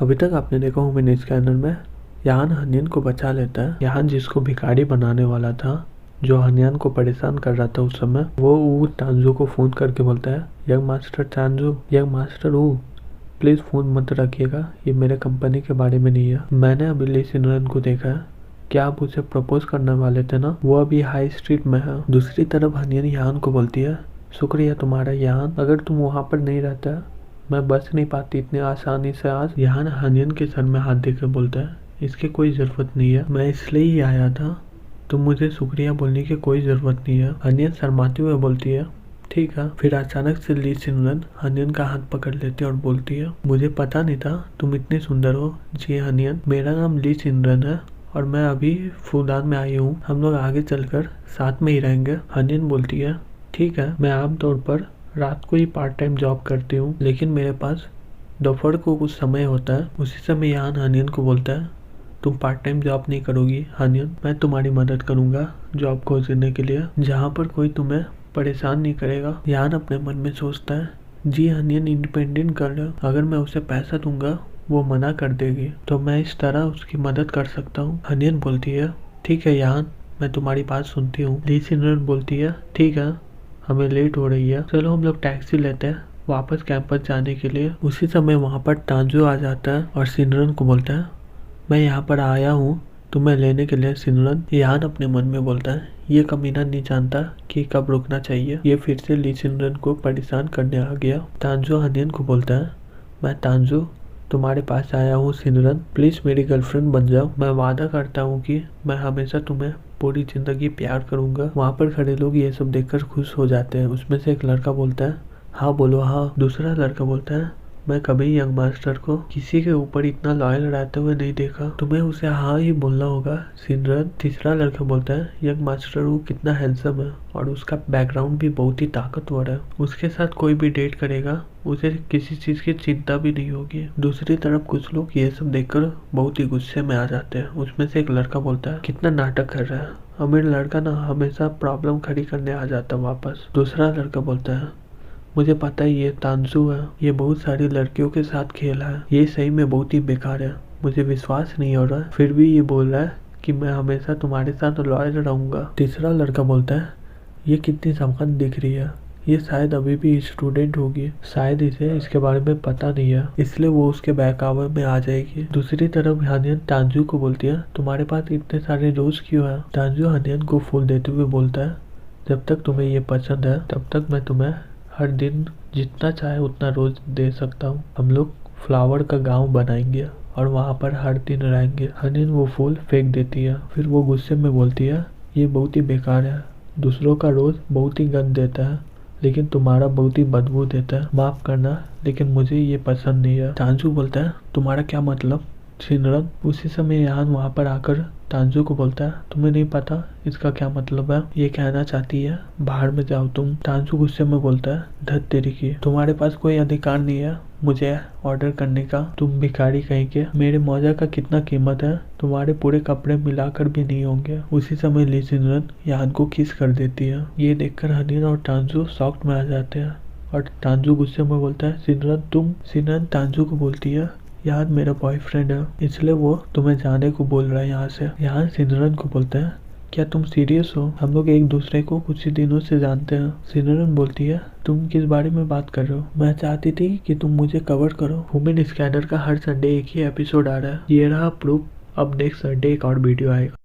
अभी तक आपने देखा ह्यूमन स्कैनर में यान हनियन को बचा लेता है। यान जिसको भिखारी बनाने वाला था, जो हनियन को परेशान कर रहा था उस समय, वो तांजू को फोन करके बोलता है, यंग मास्टर तांजू, यंग मास्टर प्लीज फोन मत रखिएगा, ये मेरे कंपनी के बारे में नहीं है। मैंने अभी ली सिनरन को देखा है, क्या आप उसे प्रपोज करने वाले थे ना? वो अभी हाई स्ट्रीट में है। दूसरी तरफ हनियन यान को बोलती है, शुक्रिया तुम्हारा यान, अगर तुम वहाँ पर नहीं रहता मैं बच नहीं पाती इतनी आसानी से आज। यान हनियन के सर में हाथ देकर बोलता है, इसकी कोई ज़रूरत नहीं है, मैं इसलिए ही आया था, तुम मुझे शुक्रिया बोलने की कोई ज़रूरत नहीं है। हनियन शर्माते हुए बोलती है, ठीक है। फिर अचानक से ली सिनरन हनियन का हाथ पकड़ लेती है और बोलती है, मुझे पता नहीं था तुम इतनी सुंदर हो। जी हनियन, मेरा नाम ली सिनरन है और मैं अभी फूदान में आई हूँ, हम लोग आगे चलकर साथ में ही रहेंगे। हनियन बोलती है, ठीक है, मैं आमतौर पर रात को ही पार्ट टाइम जॉब करती हूँ, लेकिन मेरे पास दोपहर को कुछ समय होता है। उसी समय यान हनियन को बोलता है, तुम पार्ट टाइम जॉब नहीं करोगी हनियन, मैं तुम्हारी मदद करूंगा जॉब खोजने के लिए, जहाँ पर कोई तुम्हें परेशान नहीं करेगा। यान अपने मन में सोचता है, जी हनियन इंडिपेंडेंट गर्ल है, अगर मैं उसे पैसा दूंगा वो मना कर देगी, तो मैं इस तरह उसकी मदद कर सकता हूँ। हनियन बोलती है, ठीक है यान, मैं तुम्हारी बात सुनती हूँ। ली सिनरन बोलती है, ठीक है, हमें लेट हो रही है, चलो हम लोग टैक्सी लेते हैं वापस कैंपस जाने के लिए। उसी समय वहाँ पर तांजू आ जाता है और सिनरन को बोलता है, मैं यहाँ पर आया हूँ तुम्हें लेने के लिए सिनरन। यान अपने मन में बोलता है, ये कमीना नहीं जानता कि कब रुकना चाहिए, ये फिर से ली सिनरन को परेशान करने आ गया। तांजू हनियन को बोलता है, मैं तांजू तुम्हारे पास आया हूँ सिनरन, प्लीज मेरी गर्लफ्रेंड बन जाओ, मैं वादा करता हूँ कि मैं हमेशा तुम्हें पूरी जिंदगी प्यार करूंगा। वहाँ पर खड़े लोग ये सब देखकर खुश हो जाते हैं। उसमें से एक लड़का बोलता है, हाँ बोलो हाँ। दूसरा लड़का बोलता है, मैं कभी यंग मास्टर को किसी के ऊपर इतना लॉयल रहते हुए नहीं देखा, तुम्हें उसे हाँ ही बोलना होगा सिनरन। तीसरा लड़का बोलता है, यंग मास्टर वो कितना हैंडसम है और उसका बैकग्राउंड भी बहुत ही ताकतवर है, उसके साथ कोई भी डेट करेगा उसे किसी चीज की चिंता भी नहीं होगी। दूसरी तरफ कुछ लोग ये सब देखकर बहुत ही गुस्से में आ जाते हैं। उसमें से एक लड़का बोलता है, कितना नाटक कर रहा है, अमीर लड़का ना हमेशा प्रॉब्लम खड़ी करने आ जाता वापस। दूसरा लड़का बोलता है, मुझे पता ही ये तांजू है, ये बहुत सारी लड़कियों के साथ खेला है, ये सही में बहुत ही बेकार है, मुझे विश्वास नहीं हो रहा, फिर भी ये बोल रहा है कि मैं हमेशा तुम्हारे साथ लॉयल रहूंगा। तीसरा लड़का बोलता है, ये कितनी जवान दिख रही है, ये शायद अभी भी स्टूडेंट होगी, शायद इसे इसके बारे में पता नहीं है, इसलिए वो उसके बहकावे में आ जाएगी। दूसरी तरफ हनियन तांजू को बोलती है, तुम्हारे पास इतने सारे रोज क्यों है? तांजू हनियन को फूल देते हुए बोलता है, जब तक तुम्हें ये पसंद है तब तक मैं तुम्हें हर दिन जितना चाहे उतना रोज दे सकता हूँ। हम लोग फ्लावर का गांव बनाएंगे और वहाँ पर हर दिन रहेंगे। हनियन वो फूल फेंक देती है। फिर वो गुस्से में बोलती है, ये बहुत ही बेकार है, दूसरों का रोज बहुत ही गंध देता है, लेकिन तुम्हारा बहुत ही बदबू देता है, माफ करना लेकिन मुझे ये पसंद नहीं है। तांजू बोलता है, तुम्हारा क्या मतलब सिनरन? उसी समय यान वहाँ पर आकर तांजू को बोलता है, तुम्हें नहीं पता इसका क्या मतलब है? ये कहना चाहती है बाहर में जाओ तुम। तांजू गुस्से में बोलता है, धत तेरी की, तुम्हारे पास कोई अधिकार नहीं है मुझे ऑर्डर करने का, तुम भिखारी कहीं के, मेरे मौजा का कितना कीमत है, तुम्हारे पूरे कपड़े मिलाकर भी नहीं होंगे। उसी समय ली सिनरन यान को किस कर देती है। ये देखकर हनियन और तांजू शॉक में आ जाते हैं और तांजू गुस्से में बोलता है, सिनरन तुम। सिनरन तांजू को बोलती है, यार मेरा बॉयफ्रेंड है, इसलिए वो तुम्हें जाने को बोल रहा है यहाँ से। यहाँ सिनरन को बोलते हैं, क्या तुम सीरियस हो? हम लोग एक दूसरे को कुछ ही दिनों से जानते हैं। सिनरन बोलती है, तुम किस बारे में बात कर रहे हो? मैं चाहती थी कि तुम मुझे कवर करो। ह्यूमन स्कैनर का हर संडे एक ही एपिसोड आ रहा है, ये रहा प्रूफ। अब नेक्स्ट संडे एक और वीडियो आएगा।